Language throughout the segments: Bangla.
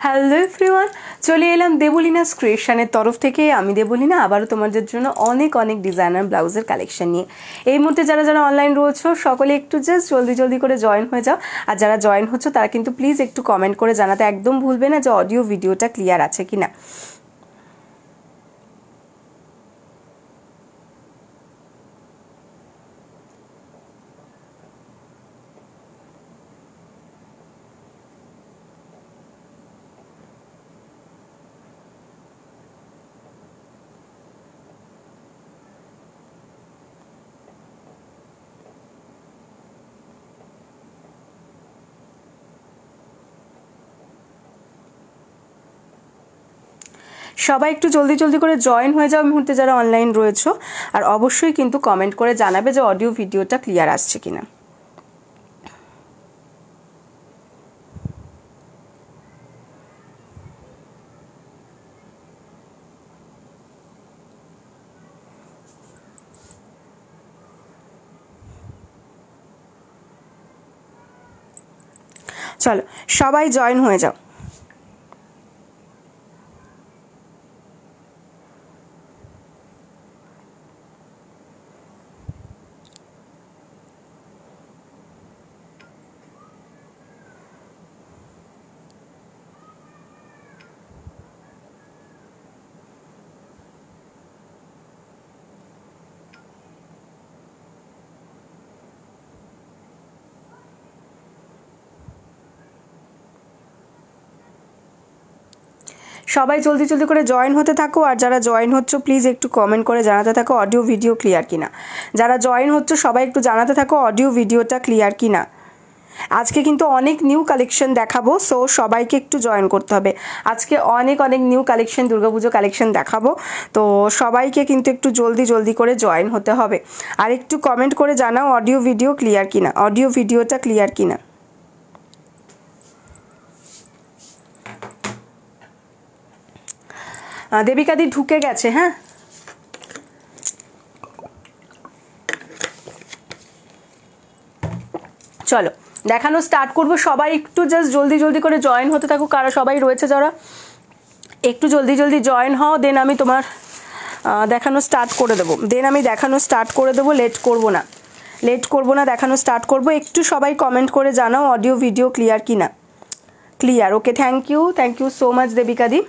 হ্যালো এভরিওয়ান, চলে এলাম দেবলিনাস ক্রিয়েশনের তরফ থেকে। আমি দেবলিনা আবারও তোমাদের জন্য অনেক অনেক ডিজাইনার ব্লাউজের কালেকশন নিয়ে। এই মুহূর্তে যারা যারা অনলাইন রয়েছো সকলে একটু জাস্ট জলদি করে জয়েন হয়ে যাও। আর যারা জয়েন হচ্ছ তারা কিন্তু প্লিজ একটু কমেন্ট করে জানাতে একদম ভুলবে না যে অডিও ভিডিওটা ক্লিয়ার আছে কিনা। সবাই একটু জলদি করে জয়েন হয়ে যাও মুহূর্তে যারা অনলাইন রয়েছো। আর অবশ্যই কিন্তু কমেন্ট করে জানাবে যে অডিও ভিডিওটা ক্লিয়ার আসছে কিনা। চলো সবাই জয়েন হয়ে যাও। সবাই জলদি করে জয়েন হতে থাকো। আর যারা জয়েন হচ্ছ প্লিজ একটু কমেন্ট করে জানাতে থাকো অডিও ভিডিও ক্লিয়ার কিনা। যারা জয়েন হচ্ছ সবাই একটু জানাতে থাকো অডিও ভিডিওটা ক্লিয়ার কিনা। আজকে কিন্তু অনেক নিউ কালেকশন দেখাবো, সো সবাইকে একটু জয়েন করতে হবে। আজকে অনেক নিউ কালেকশন, দুর্গাপুজো কালেকশন দেখাবো, তো সবাইকে কিন্তু একটু জলদি করে জয়েন হতে হবে। আর একটু কমেন্ট করে জানাও অডিও ভিডিও ক্লিয়ার কিনা, অডিও ভিডিওটা ক্লিয়ার কিনা। দেবিকাদি ঢুকে গেছে। হ্যাঁ, চলো দেখানো স্টার্ট করব। সবাই একটু জাস্ট জলদি করে জয়েন হতে থাকো। কারা সবাই রয়েছে যারা একটু জলদি জয়েন হও, দেন আমি তোমার দেখানো স্টার্ট করে দেবো। লেট করবো না, দেখানো স্টার্ট করব। একটু সবাই কমেন্ট করে জানাও অডিও ভিডিও ক্লিয়ার কিনা। Clear, okay, thank you so much দেবিকাদি।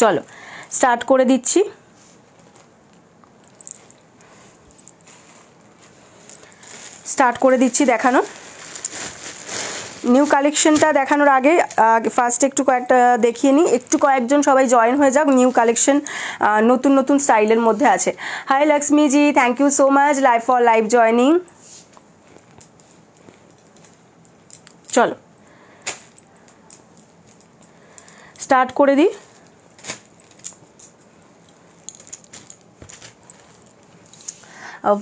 চলো স্টার্ট করে দিচ্ছি। দেখানো নিউ কালেকশনটা দেখানোর আগে ফার্স্ট একটু কয়েকটা দেখিয়ে নিই। একটু কয়েকজন সবাই জয়েন হয়ে যাক। নিউ কালেকশন নতুন স্টাইলের মধ্যে আছে। Hi Lakshmi ji, thank you so much for live joining. চলো স্টার্ট করে দিই।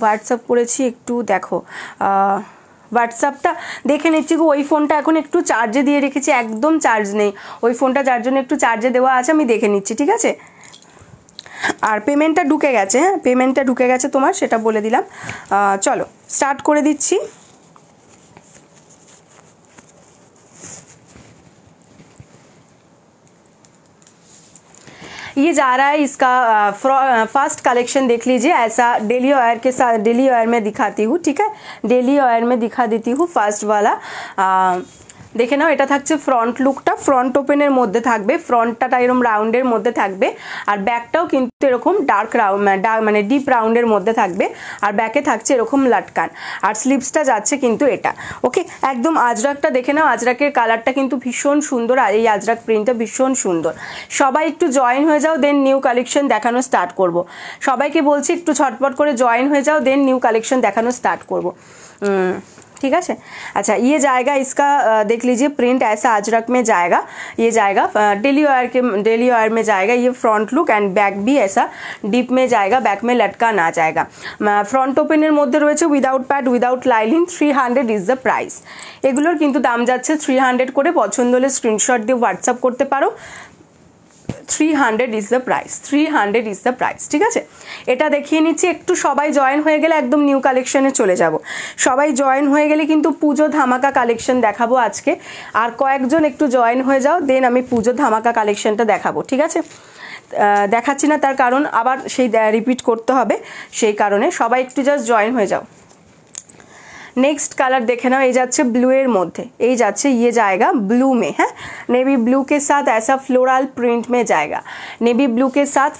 হোয়াটসঅ্যাপ করেছি, একটু দেখো। হোয়াটসঅ্যাপটা দেখে নিচ্ছি গো। ওই ফোনটা এখন একটু চার্জে দিয়ে রেখেছি, একদম চার্জ নেই ওই ফোনটা, যার জন্য একটু চার্জে দেওয়া আছে। আমি দেখে নিচ্ছি, ঠিক আছে। আর পেমেন্টটা ঢুকে গেছে। হ্যাঁ, পেমেন্টটা ঢুকে গেছে তোমার, সেটা বলে দিলাম। চলো স্টার্ট করে দিচ্ছি। ये जा रहा है इसका फर्स्ट कलेक्शन देख लीजिए। ऐसा डेली वेयर के साथ, डेली वेयर में दिखाती हूँ, ठीक है। डेली वेयर में दिखा देती हूँ फर्स्ट वाला। দেখে নাও, এটা থাকছে ফ্রন্ট লুকটা। ফ্রন্ট ওপেনের মধ্যে থাকবে, ফ্রন্টটা এরকম রাউন্ডের মধ্যে থাকবে। আর ব্যাকটাও কিন্তু এরকম ডার্ক রাউন্ড, মানে ডিপ রাউন্ডের মধ্যে থাকবে। আর ব্যাকে থাকছে এরকম লাটকান। আর স্লিভসটা যাচ্ছে কিন্তু এটা, ওকে। একদম আজরাকটা দেখে নাও, আজরাকের কালারটা কিন্তু ভীষণ সুন্দর। আর এই আজরাক প্রিন্টটা ভীষণ সুন্দর। সবাই একটু জয়েন হয়ে যাও, দেন নিউ কালেকশন দেখানো স্টার্ট করব। সবাইকে বলছি একটু ঝটপট করে জয়েন হয়ে যাও, দেন নিউ কালেকশন দেখানো স্টার্ট করব, ठीक है। अच्छा, ये जाएगा इसका देख लीजिए, प्रिंट ऐसा अजरक में जाएगा। ये जाएगा डेली वेयर में जाएगा। ये फ्रंट लुक एंड बैक भी ऐसा डीप में जाएगा, बैक में लटका ना जाएगा। फ्रंट ओपেনের মধ্যে রয়েছে without pad, without lining. 300 is the price. এগুলোর কিন্তু দাম যাচ্ছে 300 করে। পছন্দ হলে স্ক্রিনশট দিয়ে হোয়াটসঅ্যাপ করতে পারো। 300 is the price, 300 is the price. ঠিক আছে, এটা দেখিয়ে নিচ্ছি। একটু সবাই জয়েন হয়ে গেলে একদম নিউ কালেকশনে চলে যাব। সবাই জয়েন হয়ে গেলে কিন্তু পুজো ধামাকা কালেকশন দেখাবো আজকে। আর কয়েকজন একটু জয়েন হয়ে যাও, দেন আমি পুজো ধামাকা কালেকশনটা দেখাবো। ঠিক আছে, দেখাচ্ছি না তার কারণ আবার সেই রিপিট করতে হবে, সেই কারণে সবাই একটু জাস্ট জয়েন হয়ে যাও। नेक्स्ट कलर देखे ना, ये जाच्छे ब्लू एर मध्य, ये जाच्छे ये जाएगा ब्लू में है, नेवी ब्लू के साथ ऐसा फ्लोरल प्रिंट में जाएगा, नेवी ब्लू के साथ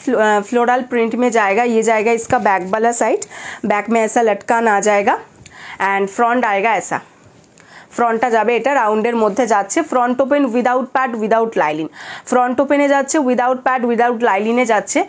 फ्लोरल प्रिंट में जाएगा। ये जाएगा इसका बैक वाला साइड, बैक में ऐसा लटकान आ जाएगा एंड फ्रंट आएगा ऐसा, फ्रंटटा जाबे এটা রাউন্ডের মধ্যে যাচ্ছে। Front open without pad without lining, front ওপেনে যাচ্ছে উইদাউট প্যাড উইদাউট লাইলিনে যাচ্ছে।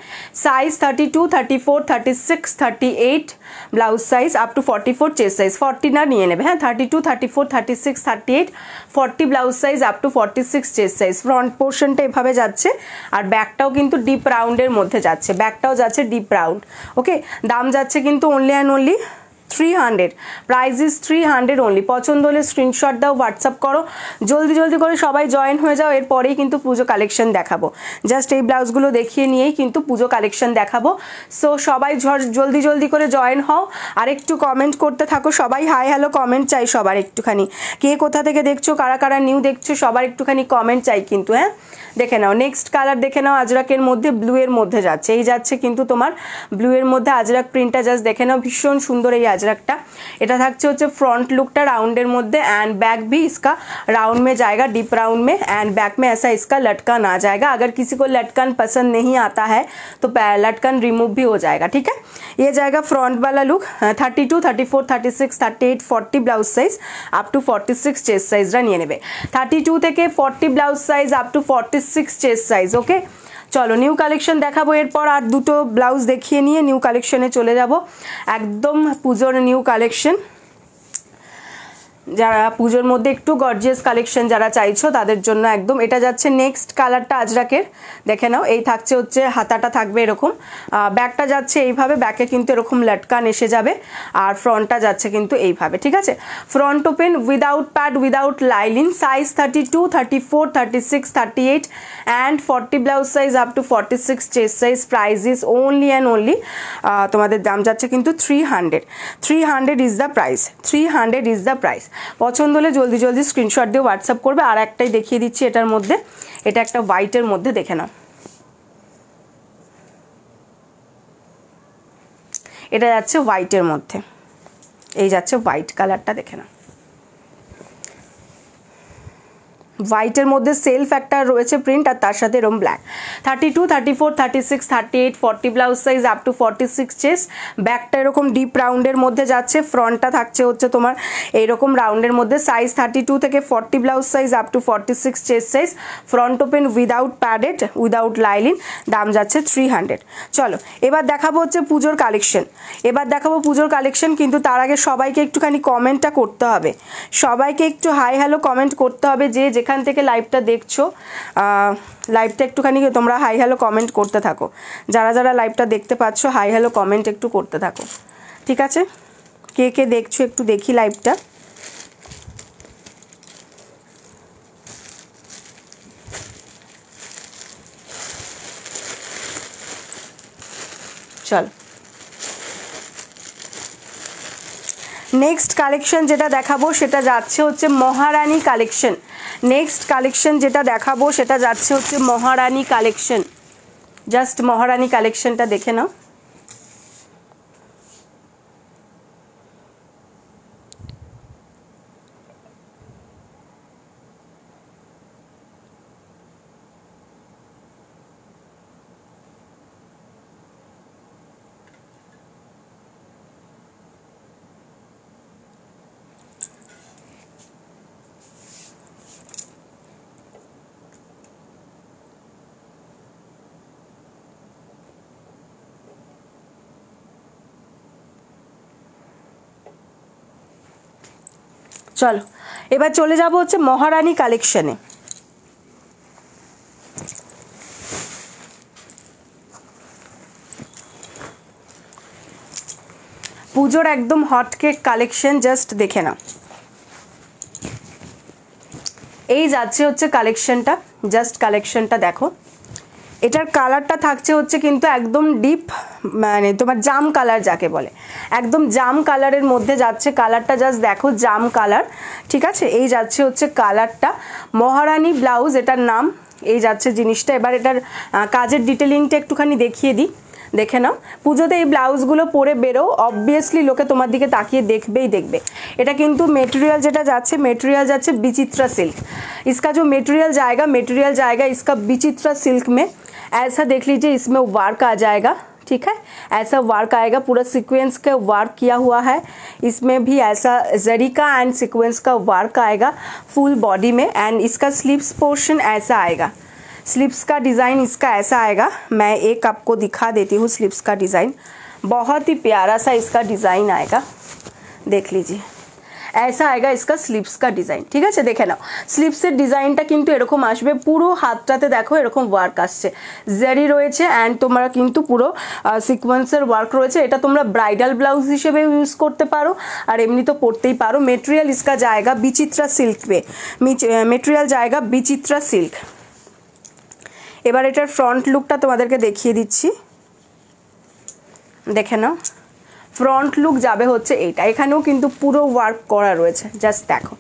Size 32, 34, 36, 38 blouse size up to 44 chest size, 40 না নিয়ে নেবে হ্যাঁ, 32, 34, 36, 38, 40 blouse size up to 46 chest size. Front পোর্শনটা এভাবে যাচ্ছে আর ব্যাকটাও কিন্তু ডিপ রাউন্ডের মধ্যে যাচ্ছে, ব্যাকটাও যাচ্ছে ডিপ রাউন্ড। ওকে, দাম যাচ্ছে কিন্তু only and only 300, price is 300 only. পছন্দ হলে স্ক্রিনশট দাও, হোয়াটসঅ্যাপ করো, জলদি জলদি করে সবাই জয়েন হয়ে যাও। এরপরেই কিন্তু পুজো কালেকশন দেখাবো, জাস্ট এই ব্লাউজগুলো দেখিয়ে নিয়েই কিন্তু পুজো কালেকশন দেখাবো। সো সবাই জলদি জলদি করে জয়েন হও আর একটু কমেন্ট করতে থাকো। সবাই হাই হ্যালো কমেন্ট চাই সবার একটুখানি, কে কোথা থেকে দেখছো, কারা কারা নিউ দেখছো, সবার একটুখানি কমেন্ট চাই কিন্তু হ্যাঁ। দেখে নাও নেক্সট কালার, দেখে নাও আজরাকের মধ্যে ব্লু এর মধ্যে যাচ্ছে, এই যাচ্ছে কিন্তু তোমার ব্লু এর মধ্যে আজরাক প্রিন্টটা, জাস্ট দেখে নাও ভীষণ সুন্দর এই আজরাকটা। এটা থাকছে হচ্ছে फ्रंट लुकटा राउंडर मध्य एंड बैक भी इसका राउंड में जाएगा, डीप राउंड में एंड बैक में ऐसा इसका लटकन आ जाएगा। अगर किसी को लटकन पसंद नहीं आता है तो लटकन रिमूव भी हो जाएगा। ठीक है, ये जाएगा फ्रंट वाला लुक। 32, 34, 36, 38, 40 blouse size up to 46 chest size निये नेबे। 32 থেকে 40 blouse size up to 46 chest size. Okay, चलो নিউ কালেকশন দেখাবো এরপর, আর দুটো ব্লাউজ দেখিয়ে নিয়ে নিউ কালেকশনে চলে যাব। একদম পুজোর নিউ কালেকশন, যারা পুজোর মধ্যে একটু গর্জিয়াস কালেকশন যারা চাইছো তাদের জন্য একদম। এটা যাচ্ছে নেক্সট কালারটা আজরাকের, দেখে নাও এই থাকছে হচ্ছে হাতাটা থাকবে এরকম, ব্যাকটা যাচ্ছে এইভাবে, ব্যাকে কিন্তু এরকম লটকান এসে যাবে আর ফ্রন্টটা যাচ্ছে কিন্তু এইভাবে। ঠিক আছে, front open without pad without lining, size 32, 34, 36, 38 and 40 blouse size up to 46 chest size. Price is only and only, তোমাদের দাম যাচ্ছে কিন্তু 300, 300 is the price, 300 is the price. পছন্দ হলে জলদি জলদি স্ক্রিনশট দিয়ে হোয়াটসঅ্যাপ করবে। আর একটাই দেখিয়ে দিচ্ছি এটার মধ্যে, এটা একটা হোয়াইটের মধ্যে, দেখে নাও এটা যাচ্ছে হোয়াইটের মধ্যে, এই যাচ্ছে হোয়াইট কালারটা, দেখে নাও হোয়াইটের মধ্যে সেলফ একটা রয়েছে প্রিন্ট আর তার সাথে এরকম black. 32, 34, 36, 38, 40 blouse size up to 46 chest. ব্যাকটা এরকম ডিপ রাউন্ডের মধ্যে যাচ্ছে, ফ্রন্টটা থাকছে হচ্ছে তোমার এইরকম রাউন্ডের মধ্যে, সাইজ 32 থেকে 40 blouse size up to 46 chest size. Front open without padded without lining, দাম যাচ্ছে 300। চলো এবার দেখাবো হচ্ছে পুজোর কালেকশন, এবার দেখাবো পুজোর কালেকশন, কিন্তু তার আগে সবাইকে একটুখানি কমেন্টটা করতে হবে, সবাইকে একটু হাই হ্যালো কমেন্ট করতে হবে। যে যেখান থেকে লাইভটা দেখছো লাইভটা একটুখানি তোমরা হাই হ্যালো কমেন্ট করতে থাকো, যারা যারা লাইভটা দেখতে পাচ্ছ হাই হ্যালো কমেন্ট একটু করতে থাকো। ঠিক আছে, কে কে দেখছো একটু দেখি লাইভটা। চল নেক্সট কালেকশন যেটা দেখাবো সেটা যাচ্ছে হচ্ছে মহারানী কালেকশন। নেক্সট কালেকশন যেটা দেখাবো সেটা যাচ্ছে হচ্ছে মহারানী কালেকশন, জাস্ট মহারানী কালেকশনটা দেখে নাও। চলো এবার চলে যাব হচ্ছে মহারানী কালেকশনে। পুজোর একদম হট কেক কালেকশন, জাস্ট দেখে নাও এই যাচ্ছে হচ্ছে কালেকশনটা, জাস্ট কালেকশনটা দেখো এটার কালারটা থাকছে হচ্ছে কিন্তু একদম ডিপ, মানে তোমার জাম কালার যাকে বলে, একদম জাম কালারের মধ্যে যাচ্ছে। কালারটা জাস্ট দেখো, জাম কালার, ঠিক আছে। এই যাচ্ছে হচ্ছে কালারটা, মহারানী ব্লাউজ এটার নাম। এই যাচ্ছে জিনিসটা। এবার এটার কাজের ডিটেলিংটা একটুখানি দেখিয়ে দিই, দেখে নাও। পুজোতে এই ব্লাউজগুলো পরে বেরো, অবভিয়াসলি লোকে তোমার দিকে তাকিয়ে দেখবেই দেখবে। এটা কিন্তু মেটেরিয়াল যেটা যাচ্ছে, মেटेरियल যাচ্ছে বিচিত্রা सिल्क। इसका जो मेटेरियल जाएगा इसका बिचित्रा सिल्क में। ऐसा देख लीजिए, इसमें वर्क आ जाएगा, ठीक है, ऐसा वर्क आएगा, पूरा सीक्वेंस का वर्क किया हुआ है। इसमें भी ऐसा जरी का एंड सीक्वेंस का वर्क आएगा फुल बॉडी में। एंड इसका स्लीव्स पोर्शन ऐसा आएगा, स्लीव्स का डिज़ाइन इसका ऐसा आएगा। मैं एक आपको दिखा देती हूँ स्लीव्स का डिज़ाइन, बहुत ही प्यारा सा इसका डिज़ाइन आएगा, देख लीजिए, ऐसा आएगा इसका स्लीव्स का डिज़ाइन, ठीक है। देखे नाओ स्लीव्सের ডিজাইনটা কিন্তু এরকম আসবে, পুরো হাতটাতে দেখো এরকম ওয়ার্ক আসছে, জারি রয়েছে এন্ড তোমরা কিন্তু পুরো সিকোয়েন্সের ওয়ার্ক রয়েছে। এটা তোমরা ব্রাইডাল ব্লাউজ হিসেবে ইউজ করতে পারো আর এমনি তো পরতেই পারো। মেটেরিয়াল इसका जाएगा বিচিত্রা সিল্ক पे, মেটেরিয়াল जाएगा বিচিত্রা সিল্ক। এবার এটার ফ্রন্ট লুকটা তোমাদেরকে দেখিয়ে দিচ্ছি, দেখে নাও। ফ্রন্ট লুক যাবে হচ্ছে এইটা, এখানেও কিন্তু পুরো ওয়ার্ক করা রয়েছে, জাস্ট দেখো।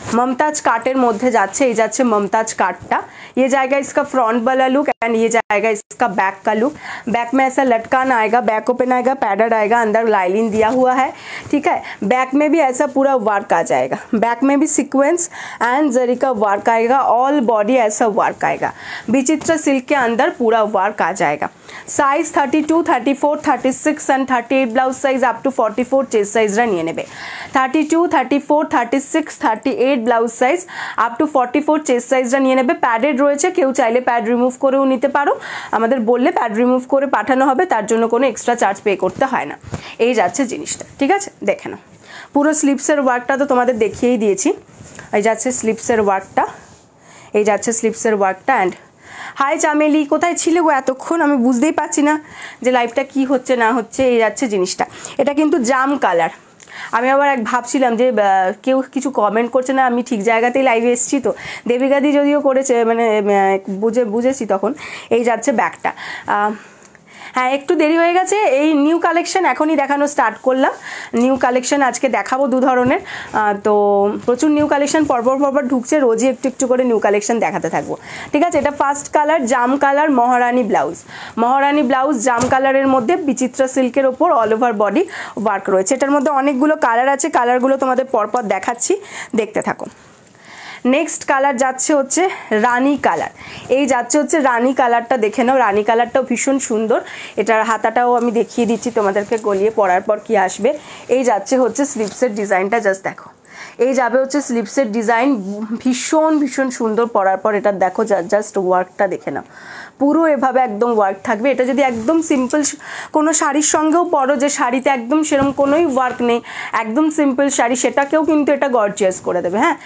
ममताज काटेर मध्य जाच्छे, ये जाच्छे ममताज काटटा। ये जाएगा इसका फ्रंट वाला लुक एंड ये जाएगा इसका बैक का लुक। बैक में ऐसा लटकान आएगा, बैक ओपन आएगा, पैडेड आएगा, अंदर लाइनिंग दिया हुआ है, ठीक है। बैक में भी ऐसा पूरा वर्क आ जाएगा, बैक में भी सीक्वेंस एंड जरी का वर्क आएगा, ऑल बॉडी ऐसा वर्क आएगा। विचित्र सिल्क के अंदर पूरा वर्क आ जाएगा। Size 32, 34, 36 and 38 blouse size up to 44 chest size निये नेबे। 32, 34, 36, 38 blouse size up to 44 chest সাইজটা নিয়ে নেবে। প্যাডেড রয়েছে, কেউ চাইলে প্যাড রিমুভ করেও নিতে পারো, আমাদের বললে প্যাড রিমুভ করে পাঠানো হবে, তার জন্য কোনো এক্সট্রা চার্জ পে করতে হয় না। এই যাচ্ছে জিনিসটা, ঠিক আছে, দেখে নাও। পুরো স্লিপসের ওয়ার্কটা তো তোমাদের দেখিয়েই দিয়েছি। এই যাচ্ছে স্লিপসের ওয়ার্কটা, এই যাচ্ছে স্লিপসের ওয়ার্কটা। অ্যান্ড হাই চামেলি, কোথায় ছিলে গো এতক্ষণ? আমি বুঝতেই পারছি না যে লাইভটা কি হচ্ছে না হচ্ছে। এই যাচ্ছে জিনিসটা, এটা কিন্তু জাম কালার। আমি আবার এক ভাবছিলাম যে কেউ কিছু কমেন্ট করছে না, আমি ঠিক জায়গাতেই লাইভে এসেছি তো। দেবিকাদি যদিও করেছে, মানে বুঝেছি তখন। এই যাচ্ছে ব্যাগটা। হ্যাঁ, একটু দেরি হয়ে গেছে, এই নিউ কালেকশন এখনই দেখানো স্টার্ট করলাম। নিউ কালেকশন আজকে দেখাবো দু ধরনের, তো প্রচুর নিউ কালেকশন পরপর ঢুকছে, রোজই একটু একটু করে নিউ কালেকশন দেখাতে থাকবো, ঠিক আছে। এটা ফার্স্ট কালার জাম কালার, মহারানী ব্লাউজ। মহারানী ব্লাউজ জাম কালারের মধ্যে বিচিত্রা সিল্কের ওপর অল ওভার বডি ওয়ার্ক রয়েছে। এটার মধ্যে অনেকগুলো কালার আছে, কালারগুলো তোমাদের পরপর দেখাচ্ছি, দেখতে থাকো। নেক্সট কালার যাচ্ছে হচ্ছে রানী কালার। এই যাচ্ছে হচ্ছে রানী কালারটা, দেখে নাও। রানী কালারটাও ভীষণ সুন্দর, এটার হাতাটাও আমি দেখিয়ে দিচ্ছি তোমাদেরকে গলিয়ে পরার পর কি আসবে। এই যাচ্ছে হচ্ছে স্লিভসের ডিজাইনটা, জাস্ট দেখো। এই যাবে হচ্ছে স্লিভসের ডিজাইন, ভীষণ সুন্দর পরার পর। এটা দেখো, জাস্ট ওয়ার্কটা দেখে নাও, পুরো এভাবে একদম ওয়ার্ক থাকবে। এটা যদি একদম সিম্পল কোনো শাড়ির সঙ্গেও পরো, যে শাড়িতে একদম সেরকম কোনোই ওয়ার্ক নেই, একদম সিম্পল শাড়ি, সেটাকেও কিন্তু এটা গর্জিয়াস করে দেবে। হ্যাঁ,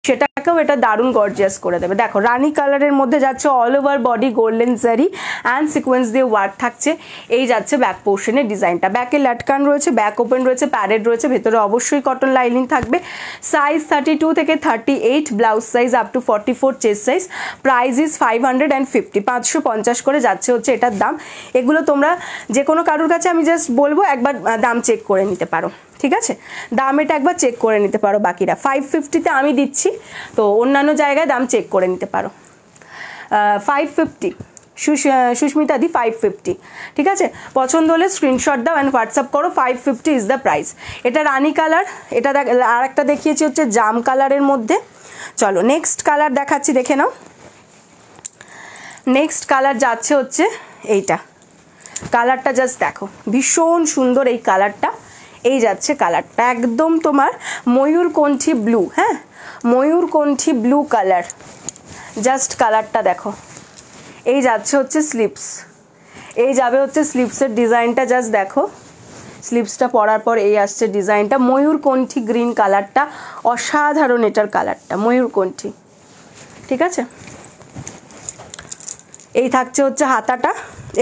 সেটাকেও এটা দারুণ গর্জিয়াস করে দেবে। দেখো রানী কালারের মধ্যে যাচ্ছে অল ওভার বডি গোল্ডেন জারি অ্যান্ড সিকোয়েন্স দিয়ে ওয়ার্ক থাকছে। এই যাচ্ছে ব্যাক পোর্শনের ডিজাইনটা, ব্যাকে লাটকান রয়েছে, ব্যাক ওপেন রয়েছে, প্যাডেড রয়েছে, ভেতরে অবশ্যই কটন লাইনিং থাকবে। সাইজ 32 থেকে 38 blouse size up to 44 chest size. Price is 550, 550 করে যাচ্ছে হচ্ছে এটার দাম। এগুলো তোমরা যে কোনো কারোর কাছে আমি জাস্ট বলবো একবার দাম চেক করে নিতে পারো, ঠিক আছে। দাম এটা একবার চেক করে নিতে পারো। বাকিরা 550-তে আমি দিচ্ছি, তো অন্যান্য জায়গায় দাম চেক করে নিতে পারো। 550 সুস্মিতা দি 550, ঠিক আছে। পছন্দ হলে স্ক্রিনশট দাও অ্যান্ড হোয়াটসঅ্যাপ করো। 550 ইজ দ্য প্রাইস। এটা রানী কালার, এটা আর একটা দেখিয়েছি হচ্ছে জাম কালারের মধ্যে। চলো নেক্সট কালার দেখাচ্ছি, দেখে নাও। নেক্সট কালার যাচ্ছে হচ্ছে এইটা, কালারটা জাস্ট দেখো, ভীষণ সুন্দর এই কালারটা। এই যাচ্ছে কালারটা একদম তোমার ময়ূরকণ্ঠী ব্লু। হ্যাঁ, ময়ূরকণ্ঠী ব্লু কালার, জাস্ট কালারটা দেখো। এই যাচ্ছে হচ্ছে স্লিভস, এই যাবে হচ্ছে স্লিভসের ডিজাইনটা, জাস্ট দেখো। স্লিভসটা পরার পর এই আসছে ডিজাইনটা, ময়ূরকণ্ঠী গ্রিন কালারটা, অসাধারণ এটার কালারটা, ময়ূরকণ্ঠী, ঠিক আছে। এই থাকছে হচ্ছে হাতাটা।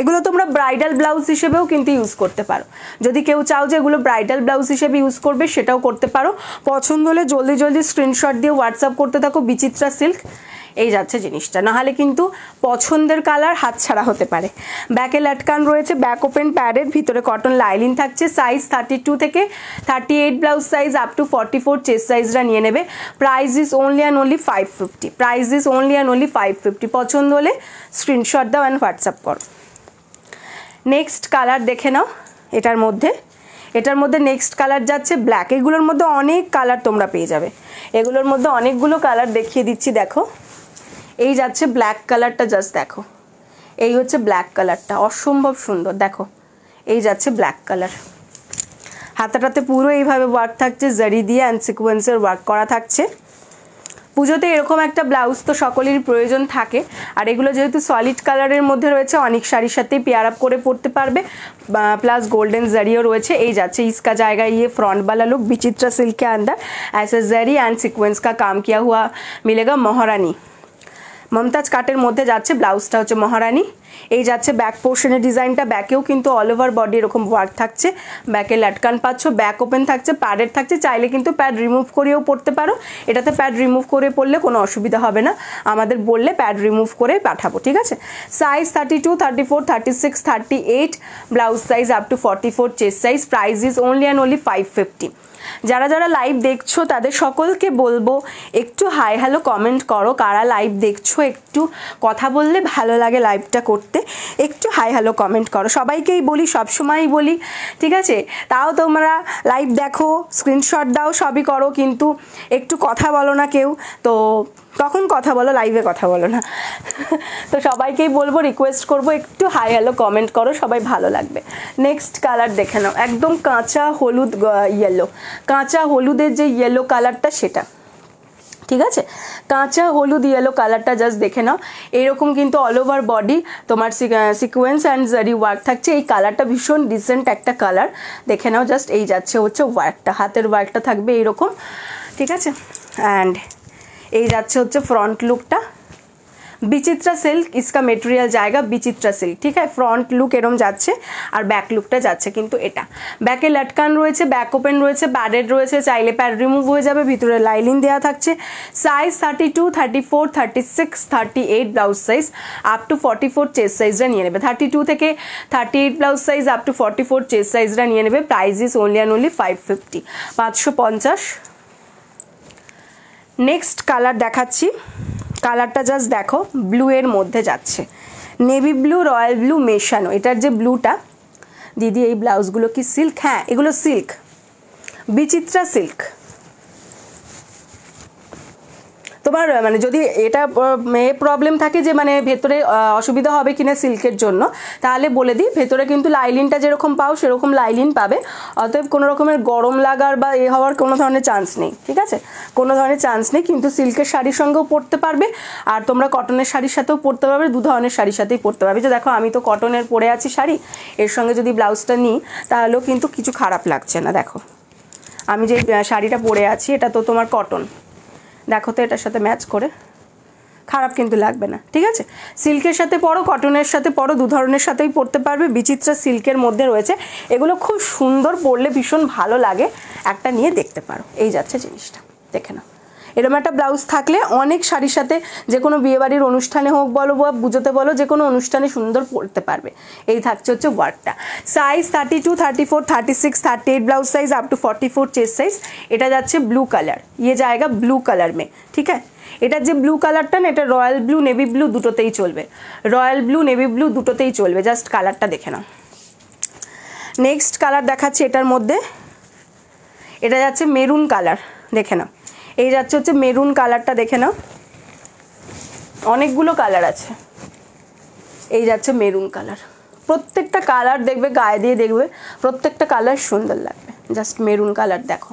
এগুলো তোমরা ব্রাইডাল ব্লাউজ হিসেবেও কিন্তু ইউজ করতে পারো, যদি কেউ চাও যে এগুলো ব্রাইডাল ব্লাউজ হিসেবে ইউজ করবে সেটাও করতে পারো। পছন্দ হলে জলদি স্ক্রিনশট দিয়ে হোয়াটসঅ্যাপ করতে থাকো। বিচিত্রা সিল্ক, এই যাচ্ছে জিনিসটা, নাহলে কিন্তু পছন্দের কালার হাতছাড়া হতে পারে। ব্যাকে লাটকান রয়েছে, ব্যাক ওপেন প্যাডের, ভিতরে কটন লাইলিন থাকছে। সাইজ 32 থেকে 38 blouse size up to 44 chest সাইজরা নিয়ে নেবে। Price is only and only 550। Price is only and only 550। পছন্দ হলে স্ক্রিনশট দাও অ্যান্ড হোয়াটসঅ্যাপ করো। নেক্সট কালার দেখে নাও। এটার মধ্যে নেক্সট কালার যাচ্ছে ব্ল্যাক। এগুলোর মধ্যে অনেক কালার তোমরা পেয়ে যাবে, এগুলোর মধ্যে অনেকগুলো কালার দেখিয়ে দিচ্ছি। দেখো এই যাচ্ছে ব্ল্যাক কালারটা, জাস্ট দেখো, এই হচ্ছে ব্ল্যাক কালারটা, অসম্ভব সুন্দর। দেখো এই যাচ্ছে ব্ল্যাক কালার, হাতাটাতে পুরো এইভাবে ওয়ার্ক থাকছে, জারি দিয়ে অ্যান্ড সিকোয়েন্সের ওয়ার্ক করা থাকছে। পুজোতে এরকম একটা ব্লাউজ তো সকলেরই প্রয়োজন থাকে, আর এগুলো যেহেতু সলিড কালারের মধ্যে রয়েছে অনেক শাড়ির সাথেই পেয়ার আপ করে পরতে পারবে, प्लस गोल्डन जरियो রয়েছে। এই যাচ্ছে इसका जाएगा ये फ्रंट वाला लुक विचित्रा सिल्क के अंदर ऐसे जरी एंड सीक्वेंस का काम किया हुआ मिलेगा। महारानी মমতাজ কাটের মধ্যে যাচ্ছে, ব্লাউজটা হচ্ছে মহারানী। এই যাচ্ছে ব্যাক পোর্শনের ডিজাইনটা, ব্যাকেও কিন্তু অল ওভার বডি এরকম ওয়ার্ক থাকছে, ব্যাকে লাটকান পাচ্ছ, ব্যাক ওপেন থাকছে, প্যাডের থাকছে, চাইলে কিন্তু প্যাড রিমুভ করেও পড়তে পারো। এটাতে প্যাড রিমুভ করে পড়লে কোনো অসুবিধা হবে না, আমাদের বললে প্যাড রিমুভ করে পাঠাবো, ঠিক আছে। Size 32, 34, 36, 38 blouse size up to 44 chest size. Price is only and only 550। যারা যারা লাইভ দেখছো তাদের সকলকে বলবো একটু হাই হ্যালো কমেন্ট করো, কারা লাইভ দেখছো, একটু কথা বললে ভালো লাগে লাইভটা করতে, একটু হাই হ্যালো কমেন্ট করো। সবাইকেই বলি, সবসময়ই বলি, ঠিক আছে। তাও তোমরা লাইভ দেখো, স্ক্রিনশট দাও, সবই করো, কিন্তু একটু কথা বলো না কেউ, তো তখন কথা বলো, লাইভে কথা বলো না। তো সবাইকেই বলবো, রিকোয়েস্ট করবো একটু হাই হ্যালো কমেন্ট করো, সবাই ভালো লাগবে। নেক্সট কালার দেখে নাও, একদম কাঁচা হলুদ ইয়েলো, কাঁচা হলুদের যে ইয়েলো কালারটা সেটা, ঠিক আছে। কাঁচা হলুদ ইয়েলো কালারটা জাস্ট দেখে নাও, এরকম কিন্তু অল ওভার বডি তোমার সিকোয়েন্স অ্যান্ড জারি ওয়ার্ক থাকছে। এই কালারটা ভীষণ ডিসেন্ট একটা কালার, দেখে নাও জাস্ট। এই যাচ্ছে হচ্ছে ওয়ার্কটা, হাতের ওয়ার্কটা থাকবে এইরকম, ঠিক আছে। অ্যান্ড এই যাচ্ছে হচ্ছে फ्रंट लुकटा विचित्रा सिल्क, इसका मेटेरियल जाएगा विचित्रा सिल्क, ठीक है। फ्रंट लुक एरम जाच्छे और बैक लुकटा जाच्छे किन्तु एटा। बैके लटकान रयेछे, बैक ओपेन रयेछे, पैडेड रयेछे, चाइले पैड रिमुव हो जाबे, भितरे लाइनिंग देया थाकछे। Size 32, 34, 36, 38 blouse size up to 44 chest साइजरा निये नेबे। 32 থেকে 38 blouse size up to 44 chest साइजरा निये नेबे। Price is only and only 550, 550। Next colour देखाচ্ছি, কালারটা জাস্ট দেখো, ব্লু এর মধ্যে যাচ্ছে, নেভি ব্লু রয়্যাল ব্লু মেশানো। এটার যে ব্লুটা, দিদি এই ব্লাউজগুলো কি সিল্ক? হ্যাঁ এগুলো সিল্ক, বিচিত্রা সিল্ক। তোমার মানে যদি এটা প্রবলেম থাকে যে মানে ভেতরে অসুবিধা হবে কিনা সিল্কের জন্য, তাহলে বলে দিই, ভেতরে কিন্তু লাইলিনটা যেরকম পাও সেরকম লাইলিন পাবে, অতএব কোনো রকমের গরম লাগার বা এ হওয়ার কোনো ধরনের চান্স নেই, ঠিক আছে, কোনো ধরনের চান্স নেই। কিন্তু সিল্কের শাড়ির সঙ্গেও পরতে পারবে, আর তোমরা কটনের শাড়ির সাথেও পরতে পারবে, দু ধরনের শাড়ির সাথেই পরতে পারবে। যে দেখো আমি তো কটনের পরে আছি শাড়ি, এর সঙ্গে যদি ব্লাউজটা নিই তাহলেও কিন্তু কিছু খারাপ লাগছে না। দেখো আমি যে শাড়িটা পরে আছি এটা তো তোমার কটন, দেখো তো এটার সাথে ম্যাচ করে, খারাপ কিন্তু লাগবে না, ঠিক আছে। সিল্কের সাথে পরো, কটনের সাথে পরো, দু ধরনের সাথেই পরতে পারবে। বিচিত্রা সিল্কের মধ্যে রয়েছে, এগুলো খুব সুন্দর, পরলে ভীষণ ভালো লাগে, একটা নিয়ে দেখতে পারো। এই যাচ্ছে জিনিসটা, দেখে নাও। এরকম একটা ব্লাউজ থাকলে অনেক শাড়ির সাথে যে কোনো বিয়েবাড়ির অনুষ্ঠানে হোক বলো বা পুজোতে বলো, যে কোনো অনুষ্ঠানে সুন্দর পরতে পারবে। এই থাকছে হচ্ছে ওয়ার্কটা। Size 32, 34, 36, 38 blouse size up to 44 chest size. এটা যাচ্ছে ব্লু কালার, ইয়ে জায়গা ব্লু কালার মে, ঠিক আছে। এটার যে ব্লু কালারটা না, এটা রয়্যাল ব্লু নেভি ব্লু দুটোতেই চলবে, রয়্যাল ব্লু নেভি ব্লু দুটোতেই চলবে, জাস্ট কালারটা দেখে নাও। নেক্সট কালার দেখাচ্ছি এটার মধ্যে, এটা যাচ্ছে মেরুন কালার, দেখে নাও। এই যাচ্ছে হচ্ছে মেরুন কালারটা, দেখে নাও, অনেকগুলো কালার আছে। এই যাচ্ছে মেরুন কালার, প্রত্যেকটা কালার দেখবে গায়ে দিয়ে দেখবে প্রত্যেকটা কালার সুন্দর লাগবে। জাস্ট মেরুন কালার দেখো,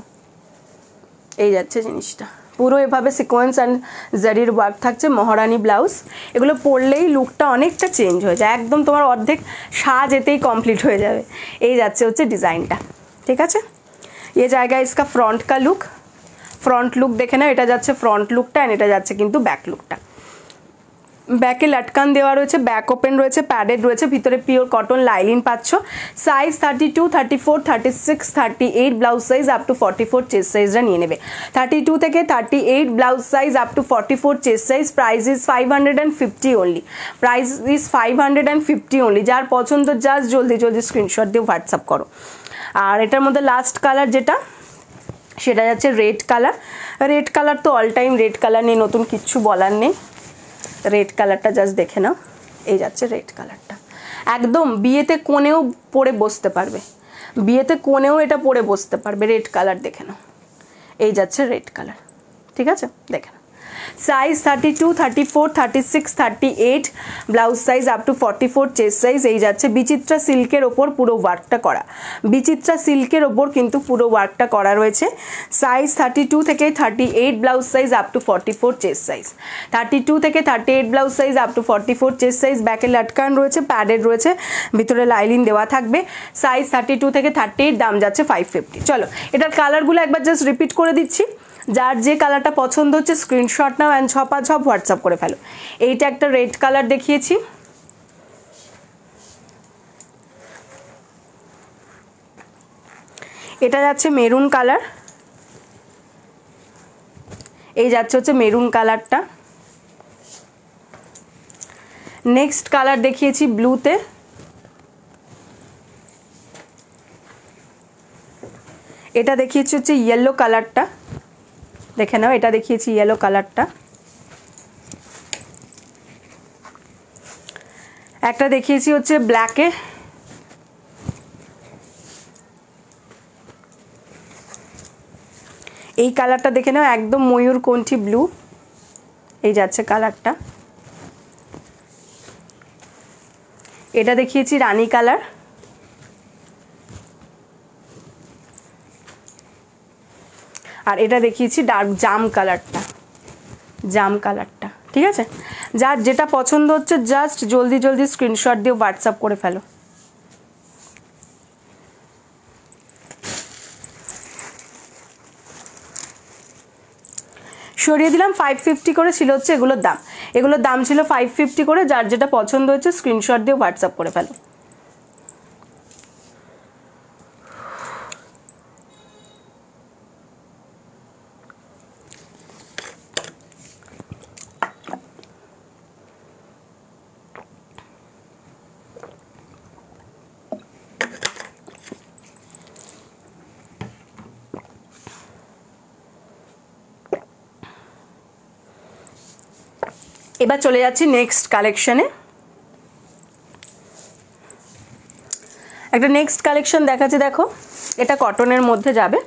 এই যাচ্ছে জিনিসটা, পুরো এভাবে সিকোয়েন্স অ্যান্ড জারির ওয়ার্ক থাকছে। মহারানী ব্লাউজ, এগুলো পরলেই লুকটা অনেকটা চেঞ্জ হয়ে যায়, একদম তোমার অর্ধেক সাজ এতেই কমপ্লিট হয়ে যাবে। এই যাচ্ছে হচ্ছে ডিজাইনটা, ঠিক আছে। ये जाएगा इसका फ्रंट का लुक, फ्रंट लुक देखे ना, এটা যাচ্ছে ফ্রন্ট লুকটা, এন্ড এটা যাচ্ছে কিন্তু ব্যাক লুকটা। ব্যাকে লটকান দেওয়া রয়েছে, ব্যাক ওপেন রয়েছে, প্যাডেড রয়েছে, ভিতরে পিওর কটন লাইলিন পাচ্ছ। Size 32, 34, 36, 38 blouse size up to 44 chest সাইজরা নিয়ে নেবে। 32 থেকে 38 blouse size up to 44 chest size. Price is 550 only, price is 550 only. যার পছন্দ জাস্ট জলদি জলদি স্ক্রিনশট দিয়ে হোয়াটসঅ্যাপ করো। আর এটার মধ্যে লাস্ট কালার যেটা, সেটা যাচ্ছে রেড কালার। রেড কালার তো অল টাইম রেড কালার নিয়ে নতুন কিচ্ছু বলার নেই। রেড কালারটা জাস্ট দেখে নাও, এই যাচ্ছে রেড কালারটা। একদম বিয়েতে কোণেও পরে বসতে পারবে, বিয়েতে কোণেও এটা পরে বসতে পারবে। রেড কালার দেখে নাও, এই যাচ্ছে রেড কালার। ঠিক আছে, দেখে নাও। Size 32, 34, 36, 38 blouse size up to 44 chest size. এই যাচ্ছে বিচিত্রা সিল্কের ওপর পুরো ওয়ার্কটা করা, বিচিত্রা সিল্কের ওপর কিন্তু পুরো ওয়ার্কটা করা রয়েছে। সাইজ 32 থেকে 38 blouse size up to 44 chest size. 32 থেকে 38 blouse size up to 44 chest size. ব্যাকে লটকান রয়েছে, প্যাডেড রয়েছে, ভিতরে লাইলিন দেওয়া থাকবে। সাইজ 32 থেকে 38, দাম যাচ্ছে 550। চলো এটার কালারগুলো একবার জাস্ট রিপিট করে দিচ্ছি। যার যে কালারটা পছন্দ হচ্ছে স্ক্রিনশট নাও অ্যান্ড ঝপাঝপ হোয়াটসঅ্যাপ করে ফেলো। এইটা একটা রেড কালার দেখিয়েছি, এটা যাচ্ছে মেরুন কালার, এই যাচ্ছে হচ্ছে মেরুন কালারটা। নেক্সট কালার দেখিয়েছি ব্লুতে, এটা দেখিয়েছি হচ্ছে ইয়েলো কালারটা, দেখে নাও, এটা দেখিয়েছি ইয়েলো কালারটা। একটা দেখিয়েছি হচ্ছে ব্ল্যাকে, এই কালারটা দেখে নাও, একদম ময়ূরকণ্ঠী ব্লু, এই যাচ্ছে কালারটা। এটা দেখিয়েছি রানী কালার, আর এটা দেখিয়েছি ডার্ক জাম কালারটা, জাম কালারটা। ঠিক আছে, যার যেটা পছন্দ হচ্ছে জাস্ট জলদি জলদি স্ক্রিনশট দিয়ে হোয়াটসঅ্যাপ করে ফেলো। সরিয়ে দিলাম, 550 করে ছিল হচ্ছে এগুলোর দাম, এগুলোর দাম ছিল 550 করে। যার যেটা পছন্দ হচ্ছে স্ক্রিনশট দিয়ে হোয়াটসঅ্যাপ করে ফেলো। এবার চলে যাচ্ছি নেক্সট কালেকশনে। একটা নেক্সট কালেকশন দেখাচ্ছি, দেখো এটা কটনের মধ্যে যাবে।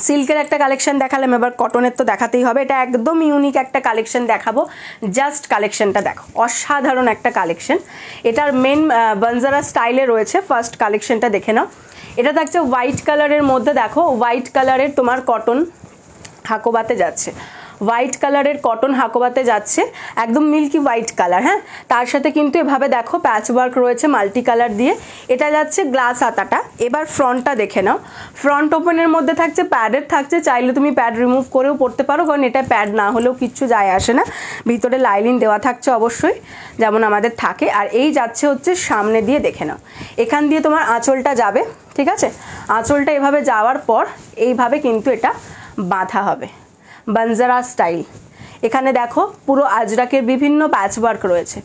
সিল্কের একটা কালেকশন দেখালাম, এবার কটনের তো দেখাতেই হবে। এটা একদম ইউনিক একটা কালেকশন দেখাবো, জাস্ট কালেকশনটা দেখো, অসাধারণ একটা কালেকশন। এটার মেন বানজারা স্টাইলে রয়েছে। ফার্স্ট কালেকশনটা দেখে নাও, এটা থাকছে হোয়াইট কালারের মধ্যে। দেখো হোয়াইট কালারের তোমার কটন হাকোবাতে যাচ্ছে, হোয়াইট কালারের কটন হাকোবাতে যাচ্ছে, একদম মিল্কি হোয়াইট কালার। হ্যাঁ, তার সাথে কিন্তু এভাবে দেখো প্যাচ ওয়ার্ক রয়েছে মাল্টি কালার দিয়ে। এটা যাচ্ছে গ্লাস হাতাটা। এবার ফ্রন্টটা দেখে নাও, ফ্রন্ট ওপেনের মধ্যে থাকছে, প্যাডের থাকছে, চাইলে তুমি প্যাড রিমুভ করেও পড়তে পারো, কারণ এটা প্যাড না হলেও কিচ্ছু যায় আসে না। ভিতরে লাইলিন দেওয়া থাকছে অবশ্যই, যেমন আমাদের থাকে। আর এই যাচ্ছে হচ্ছে সামনে দিয়ে, দেখে নাও, এখান দিয়ে তোমার আঁচলটা যাবে। ঠিক আছে, আঁচলটা এভাবে যাওয়ার পর এইভাবে কিন্তু এটা বাঁধা হবে, বানজারা স্টাইল। এখানে দেখো পুরো আজরাকের বিভিন্ন প্যাচওয়ার্ক রয়েছে,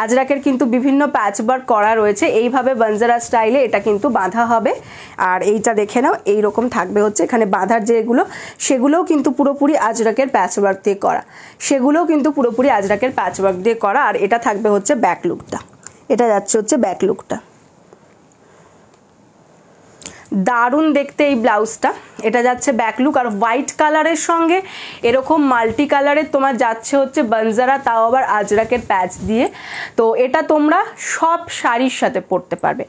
আজরাকের কিন্তু বিভিন্ন প্যাচওয়ার্ক করা রয়েছে। এইভাবে বানজারা স্টাইলে এটা কিন্তু বাঁধা হবে। আর এইটা দেখে নাও, এইরকম থাকবে হচ্ছে এখানে বাঁধার যেগুলো, সেগুলোও কিন্তু পুরোপুরি আজরাকের প্যাচওয়ার্ক দিয়ে করা, সেগুলোও কিন্তু পুরোপুরি আজরাকের প্যাচওয়ার্ক দিয়ে করা। আর এটা থাকবে হচ্ছে ব্যাক লুকটা, এটা যাচ্ছে হচ্ছে ব্যাক লুকটা। দারুণ দেখতে এই ব্লাউজটা, এটা যাচ্ছে ব্যাক লুক। আর হোয়াইট কালারের সঙ্গে এরকম মাল্টি কালারের তোমার যাচ্ছে হচ্ছে বানজারা, তাও আবার আজরাকের প্যাচ দিয়ে। তো এটা তোমরা সব শাড়ির সাথে পরতে পারবে,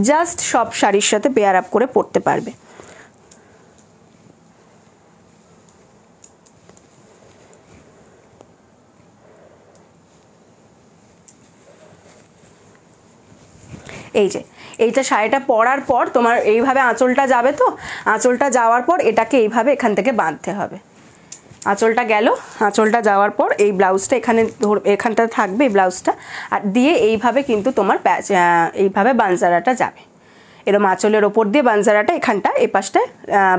জাস্ট সব শাড়ির সাথে পেয়ার আপ করে পরতে পারবে। এই যে এইটা শাড়িটা পরার পর তোমার এইভাবে আঁচলটা যাবে, তো আঁচলটা যাওয়ার পর এটাকে এইভাবে এখান থেকে বাঁধতে হবে, আঁচলটা গেল, আঁচলটা যাওয়ার পর এই ব্লাউজটা এখানটা থাকবে, এই ব্লাউজটা আর দিয়ে এইভাবে কিন্তু তোমার এইভাবে বানজারাটা যাবে, এরকম আঁচলের ওপর দিয়ে বানজারাটা এখানটা এই পাশটায়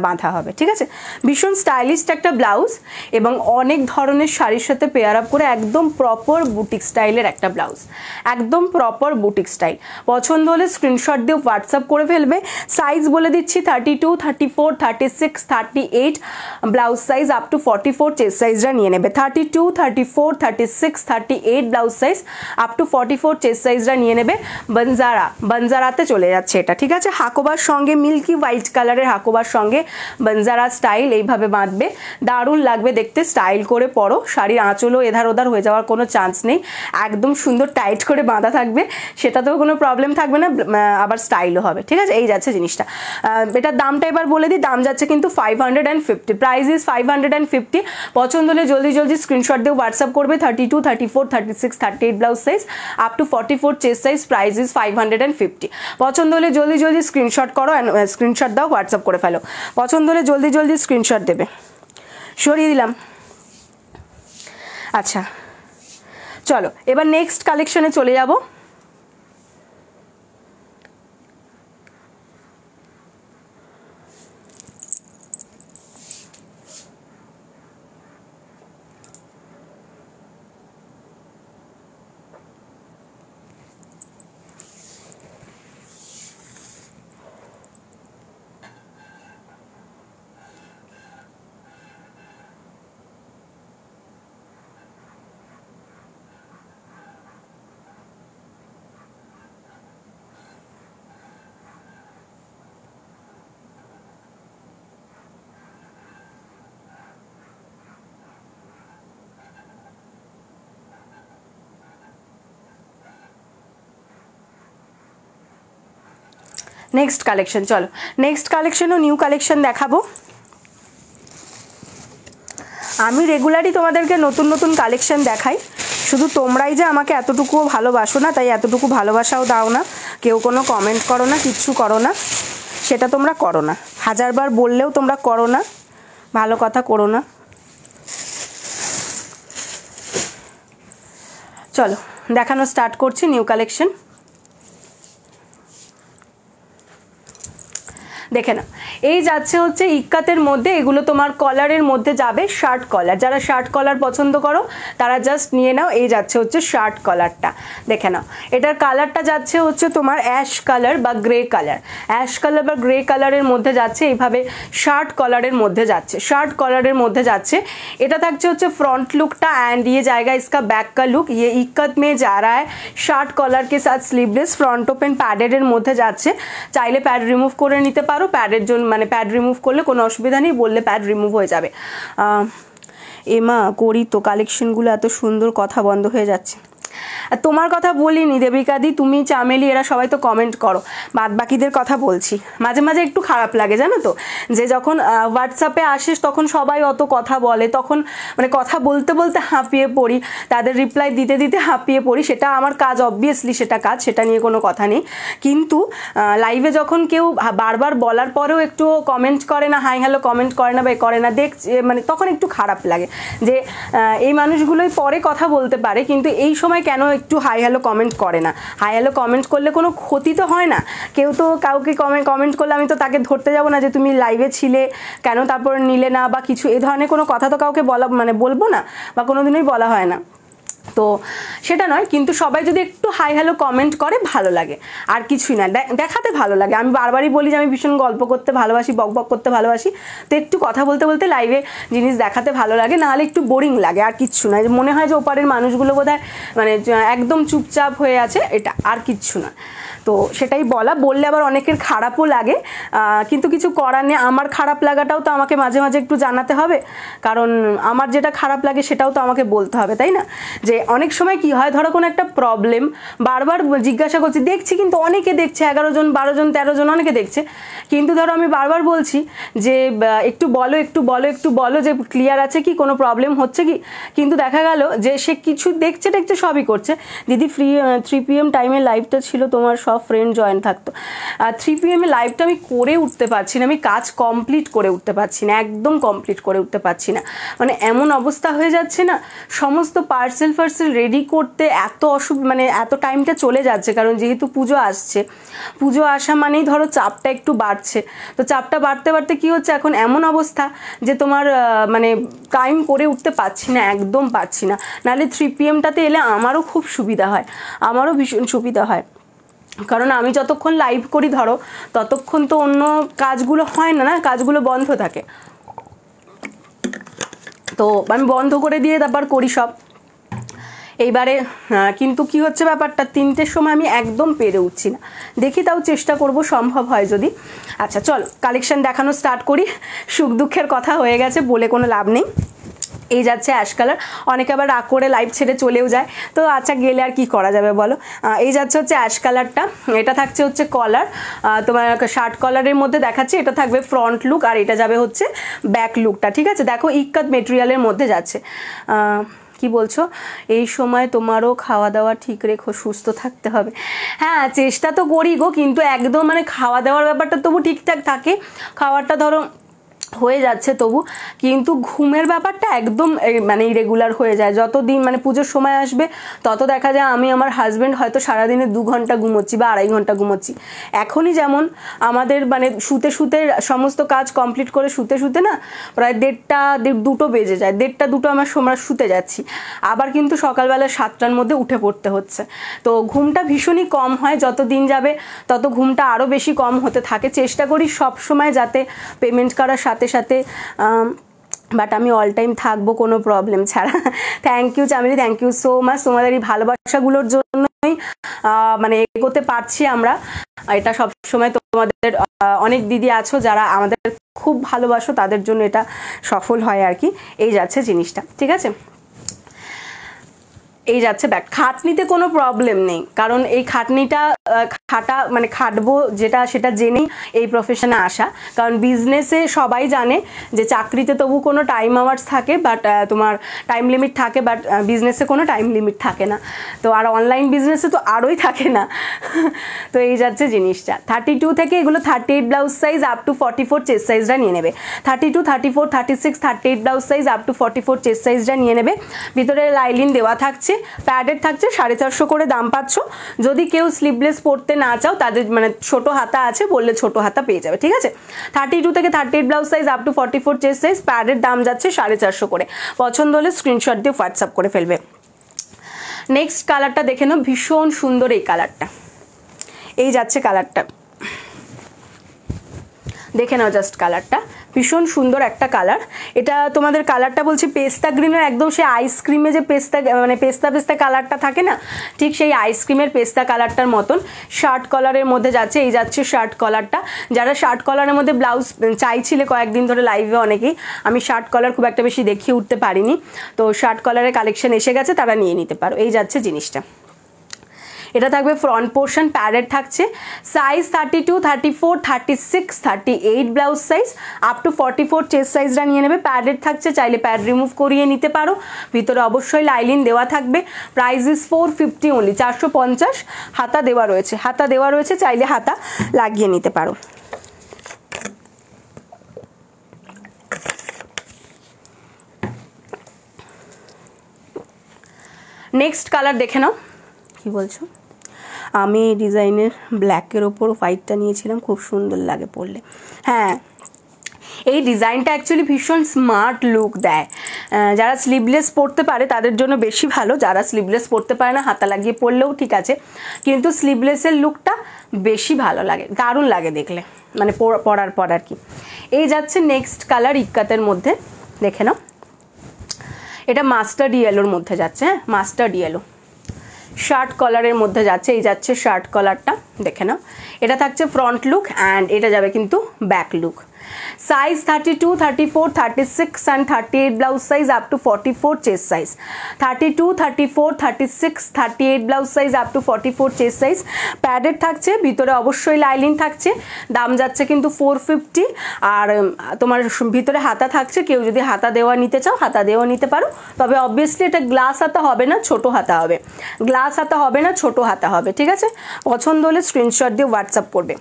বাঁধা হবে, ঠিক আছে। ভীষণ স্টাইলিশ একটা ব্লাউজ এবং অনেক ধরনের শাড়ির সাথে পেয়ার আপ করে একদম প্রপার বুটিক স্টাইলের একটা ব্লাউজ, একদম প্রপার বুটিক স্টাইল। পছন্দ হলে স্ক্রিনশট দিয়ে হোয়াটসঅ্যাপ করে ফেলবে। সাইজ বলে দিচ্ছি 32, 34, 36, 38, blouse size up to 44, chest সাইজটা নিয়ে নেবে। 32, 34, 36, 38 blouse size up to 44, chest সাইজটা নিয়ে নেবে। বানজারাতে চলে যাচ্ছে এটা, ঠিক আছে। হাকোবার সঙ্গে মিল্কি হোয়াইট কালারের হাকোবার সঙ্গে বানজারা স্টাইল এইভাবে বাঁধবে, দারুণ লাগবে দেখতে। স্টাইল করে পরো, শাড়ির আঁচলও এধার ওধার হয়ে যাওয়ার কোনো চান্স নেই, একদম সুন্দর টাইট করে বাঁধা থাকবে, সেটাতেও কোনো প্রবলেম থাকবে না, আবার স্টাইলও হবে, ঠিক আছে। এই যাচ্ছে জিনিসটা। এটার দামটা এবার বলে দিই, দাম যাচ্ছে কিন্তু 550, প্রাইস ইজ 550। পছন্দ হলে জলদি জলদি স্ক্রিনশট দিয়ে হোয়াটসঅ্যাপ করবে। 32, 34, 36, 38 blouse size up to 44 chest size, price is 550। পছন্দ হলে জলদি জলদি স্ক্রিনশট করো, স্ক্রিনশট দাও, হোয়াটসঅ্যাপ করে ফেলো। পছন্দ হলে জলদি জলদি স্ক্রিনশট দেবে। সরিয়ে দিলাম। আচ্ছা চলো এবার নেক্সট কালেকশনে চলে যাব। নেক্সট কালেকশন, চলো নেক্সট কালেকশনও নিউ কালেকশন দেখাবো। আমি রেগুলারই তোমাদেরকে নতুন নতুন কালেকশন দেখাই, শুধু তোমরাই যে আমাকে এতটুকুও ভালোবাসো না, তাই এতটুকু ভালোবাসাও দাও না, কেউ কোনো কমেন্ট করো না, কিচ্ছু করো না, সেটা তোমরা করো না, হাজারবার বললেও তোমরা করো না, ভালো কথা করো না। চলো দেখানো স্টার্ট করছি নিউ কালেকশন। দেখে না, এই যাচ্ছে হচ্ছে ইক্কাতের মধ্যে, এগুলো তোমার কলারের মধ্যে যাবে, শার্ট কলার। যারা শার্ট কলার পছন্দ করো তারা জাস্ট নিয়ে নাও। এই যাচ্ছে হচ্ছে শার্ট কলারটা, দেখে নাও। এটার কালারটা যাচ্ছে হচ্ছে তোমার অ্যাশ কালার বা গ্রে কালার, অ্যাশ কালার বা গ্রে কালারের মধ্যে যাচ্ছে, এইভাবে শার্ট কলারের মধ্যে যাচ্ছে, শার্ট কলারের মধ্যে যাচ্ছে। এটা থাকছে হচ্ছে फ्रंट लुकटा एंड ये जाएगा इसका बैक का लुक। ये इक्कत में जा रहा है शार्ट कॉलर के साथ स्लीवलेस, फ्रंट ओपन पैडेड मध्य যাচ্ছে। চাইলে প্যাড রিমুভ করে নিতে পারো, প্যাডের জন্য মানে প্যাড রিমুভ করলে কোনো অসুবিধা নেই, বললে প্যাড রিমুভ হয়ে যাবে। এমা করি তো কালেকশনগুলো এত সুন্দর, কথা বন্ধ হয়ে যাচ্ছে। তোমার কথা বলিনি দেবিকাদি, তুমি চামেলি এরা সবাই তো কমেন্ট করো, বাদ বাকিদের কথা বলছি। মাঝে মাঝে একটু খারাপ লাগে জানো তো, যে যখন হোয়াটসঅ্যাপে আসিস তখন সবাই অত কথা বলে, তখন মানে কথা বলতে বলতে হাঁপিয়ে পড়ি, তাদের রিপ্লাই দিতে দিতে হাঁপিয়ে পড়ি। সেটা আমার কাজ, অবভিয়াসলি সেটা কাজ, সেটা নিয়ে কোনো কথা নেই। কিন্তু লাইভে যখন কেউ বারবার বলার পরেও একটু কমেন্ট করে না, হাই হ্যালো কমেন্ট করে না বা করে না, মানে তখন একটু খারাপ লাগে যে এই মানুষগুলোই পরে কথা বলতে পারে, কিন্তু এই সময় কেন একটু হাই হ্যালো কমেন্ট করে না। হাই হ্যালো কমেন্ট করলে কোনো ক্ষতি তো হয় না, কেউ তো কাউকে কমেন্ট করলে আমি তো তাকে ধরতে যাব না যে তুমি লাইভে ছিলে কেন তারপর নিলে না বা কিছু, এই ধরনের কোনো কথা তো কাউকে বলবো না বা কোনোদিনই বলা হয় না। তো সেটা নয়, কিন্তু সবাই যদি একটু হাই হ্যালো কমেন্ট করে ভালো লাগে, আর কিছুই না, দেখাতে ভালো লাগে। আমি বারবারই বলি যে আমি ভীষণ গল্প করতে ভালোবাসি, বক বক করতে ভালোবাসি, তো একটু কথা বলতে বলতে লাইভে জিনিস দেখাতে ভালো লাগে, নাহলে একটু বোরিং লাগে, আর কিচ্ছু না। মনে হয় যে ওপারের মানুষগুলো বোধহয় মানে একদম চুপচাপ হয়ে আছে, এটা আর কিচ্ছু না। তো সেটাই বললে আবার অনেকের খারাপও লাগে, কিন্তু কিছু করার নেই। আমার খারাপ লাগাটাও তো আমাকে মাঝে মাঝে একটু জানাতে হবে, কারণ আমার যেটা খারাপ লাগে সেটাও তো আমাকে বলতে হবে, তাই না? যে অনেক সময় কি হয়, ধরো কোনো একটা প্রবলেম বারবার জিজ্ঞাসা করছি, দেখছি কিন্তু অনেকে দেখছে, 11 জন 12 জন 13 জন অনেকে দেখছে, কিন্তু ধরো আমি বারবার বলছি যে একটু বলো একটু বলো একটু বলো যে ক্লিয়ার আছে কি, কোনো প্রবলেম হচ্ছে কি, কিন্তু দেখা গেল যে সে কিছু দেখছে টেকছে সবই করছে। দিদি 3 PM টাইমে লাইভটা ছিল, তোমার সব ফ্রেন্ড জয়েন থাকতো। 3 PM লাইভটা আমি করে উঠতে পারছি না, আমি কাজ কমপ্লিট করে উঠতে পারছি না, একদম কমপ্লিট করে উঠতে পারছি না, মানে এমন অবস্থা হয়ে যাচ্ছে না, সমস্ত পার্সেল রেডি করতে এত মানে এত টাইমটা চলে যাচ্ছে, কারণ যেহেতু পুজো আসছে, পুজো আসা মানেই ধরো চাপটা একটু বাড়ছে, তো চাপটা বাড়তে বাড়তে কি হচ্ছে এখন এমন অবস্থা যে তোমার মানে টাইম করে উঠতে পারছি না, একদম পারছি না। নাহলে 3 PMটাতে এলে আমারও খুব সুবিধা হয়, আমারও ভীষণ সুবিধা হয়, কারণ আমি যতক্ষণ লাইভ করি ধরো ততক্ষণ তো অন্য কাজগুলো হয় না, কাজগুলো বন্ধ থাকে, তো আমি বন্ধ করে দিয়ে তারপর করি সব। এইবারে কিন্তু কি হচ্ছে ব্যাপারটা, 3টের সময় আমি একদম পেরে উঠছি না, দেখি তাও চেষ্টা করব সম্ভব হয় যদি। আচ্ছা চল কালেকশন দেখানো স্টার্ট করি, সুখ দুঃখের কথা হয়ে গেছে বলে কোনো লাভ নেই। এই যাচ্ছে অ্যাশ কালার, অনেকে আবার রাগ করে লাইভ ছেড়ে চলেও যায়, তো আচ্ছা গেলে আর কি করা যাবে বলো। এই যাচ্ছে হচ্ছে অ্যাশ কালারটা, এটা থাকছে হচ্ছে কলার, তোমার শার্ট কলারের মধ্যে দেখাচ্ছি, এটা থাকবে ফ্রন্ট লুক আর এটা যাবে হচ্ছে ব্যাক লুকটা, ঠিক আছে। দেখো ইক্কাত মেটেরিয়ালের মধ্যে যাচ্ছে। কি বলছো, এই সময় তোমারও খাওয়া দাওয়া ঠিক রেখো, সুস্থ থাকতে হবে। হ্যাঁ চেষ্টা তো করি গো, কিন্তু একদম মানে খাওয়া দাওয়ার ব্যাপারটা তবু ঠিকঠাক থাকে, খাওয়াটা ধরো হয়ে যাচ্ছে তবু, কিন্তু ঘুমের ব্যাপারটা একদম মানে ইরেগুলার হয়ে যায়। যত দিন মানে পুজোর সময় আসবে তত দেখা যায় আমি আমার হাজব্যান্ড হয়তো সারাদিনে 2 ঘন্টা ঘুমোচ্ছি বা 2.5 ঘন্টা ঘুমোচ্ছি। এখনই যেমন আমাদের মানে শুতে শুতে সমস্ত কাজ কমপ্লিট করে শুতে শুতে না প্রায় 1:30 বেজে যায়, 1:30 আমার সময় শুতে যাচ্ছি, আবার কিন্তু সকালবেলা 7টার মধ্যে উঠে পড়তে হচ্ছে, তো ঘুমটা ভীষণই কম হয়, যত দিন যাবে তত ঘুমটা আরও বেশি কম হতে থাকে। চেষ্টা করি সব সময় যাতে পেমেন্ট করার সাথে সাথে বাট আমি অল টাইম থাকবো কোনো প্রবলেম ছাড়া। Thank you Chameli, thank you so much, তোমাদের এই ভালোবাসাগুলোর জন্যই মানে এগোতে পারছি আমরা, এটা সবসময় তোমাদের অনেক দিদি আছো যারা আমাদের খুব ভালোবাসো, তাদের জন্য এটা সফল হয় আর কি। এই যাচ্ছে জিনিসটা, ঠিক আছে। এই যাচ্ছে ব্যাক, খাটনিতে কোনো প্রবলেম নেই, কারণ এই খাটনিটা মানে খাটবো যেটা সেটা জেনেই এই প্রফেশনে আসা, কারণ বিজনেসে সবাই জানে যে চাকরিতে তবু কোনো টাইম আওয়ার্স থাকে, বাট তোমার টাইম লিমিট থাকে, বাট বিজনেসে কোনো টাইম লিমিট থাকে না, তো আর অনলাইন বিজনেসে তো আরোই থাকে না। তো এই যাচ্ছে জিনিসটা। 32 থেকে এগুলো 38 blouse size up to 44 chest সাইজটা নিয়ে নেবে, 32, 34, 36, 38 blouse size up to 44 chest সাইজটা নিয়ে নেবে। ভিতরে লাইলিন দেওয়া থাকছে, প্যাডেড থাকছে, 450 করে দাম পাচ্ছ। যদি কেউ স্লিভলেস পরতে না চাও তাদের মানে ছোট হাতা আছে বললে ছোট হাতা পেয়ে যাবে, ঠিক আছে। 32 থেকে 38 blouse size up to 44 chest size, প্যাডের দাম যাচ্ছে 450 করে। পছন্দ হলে স্ক্রিনশট দিয়ে হোয়াটসঅ্যাপ করে ফেলবে। নেক্সট কালারটা দেখে নাও, ভীষণ সুন্দর এই কালারটা, এই যাচ্ছে কালারটা, দেখে নাও জাস্ট কালারটা, ভীষণ সুন্দর একটা কালার। এটা তোমাদের কালারটা বলছি পেস্তা গ্রিনের, একদম সেই আইসক্রিমে যে পেস্তা মানে পেস্তা পেস্তা কালারটা থাকে না, ঠিক সেই আইসক্রিমের পেস্তা কালারটার মতন। শার্ট কলারের মধ্যে যাচ্ছে, এই যাচ্ছে শার্ট কলারটা। যারা শার্ট কলারের মধ্যে ব্লাউজ চাইছিলে কয়েকদিন ধরে লাইভে অনেকেই, আমি শার্ট কলার খুব একটা বেশি দেখিয়ে উঠতে পারিনি, তো শার্ট কলারের কালেকশন এসে গেছে, তারা নিয়ে নিতে পারো। এই যাচ্ছে জিনিসটা, এটা থাকবে ফ্রন্ট পোর্শন, প্যাডেড থাকছে, size 32, 34, 36, 38 blouse size up to 44 chest সাইজটা নিয়ে নেবে। প্যাডেড থাকছে, চাইলে প্যাড রিমুভ করিয়ে নিতে পারো, ভিতরে অবশ্যই লাইলিন দেওয়া থাকবে। Price is 450 only, 450। হাতা দেওয়া রয়েছে, হাতা দেওয়া রয়েছে, চাইলে হাতা লাগিয়ে নিতে পারো। নেক্সট কালার দেখে নাও, কি বলছো। আমি ডিজাইনের ব্ল্যাকের ওপর হোয়াইটটা নিয়েছিলাম, খুব সুন্দর লাগে পরলে। হ্যাঁ এই ডিজাইনটা অ্যাকচুয়ালি ভীষণ স্মার্ট লুক দেয়, যারা স্লিভলেস পরতে পারে তাদের জন্য বেশি ভালো, যারা স্লিভলেস পরতে পারে না হাতা লাগিয়ে পরলেও ঠিক আছে, কিন্তু স্লিভলেসের লুকটা বেশি ভালো লাগে, দারুণ লাগে দেখলে, মানে পরার পর আর কি। এই যাচ্ছে নেক্সট কালার ইক্কাতের মধ্যে, দেখে নাও, এটা মাস্টার্ড ইয়েলোর মধ্যে যাচ্ছে, হ্যাঁ মাস্টার্ড ইয়েলো, শার্ট কলারের মধ্যে যাচ্ছে। এই যাচ্ছে শার্ট কলারটা, দেখে নাও, এটা থাকছে ফ্রন্ট লুক অ্যান্ড এটা যাবে কিন্তু back look. Size 32, 34, 36 and 38 blouse size up to 44 chest size. 32, 34, 36, 38 blouse size up to 44 chest size. Padded থাকছে, ভিতরে অবশ্যই লাইলিন থাকছে, দাম যাচ্ছে কিন্তু 450। আর তোমার ভিতরে হাতা থাকছে, কেউ যদি হাতা দেওয়া নিতে চাও হাতা দেওয়া নিতে পারো, তবে অবভিয়াসলি এটা গ্লাস হাতা হবে না, ছোট হাতা হবে, গ্লাস হাতা হবে না, ছোট হাতা হবে, ঠিক আছে। পছন্দ হলে স্ক্রিনশট দিয়ে হোয়াটসঅ্যাপ করবে।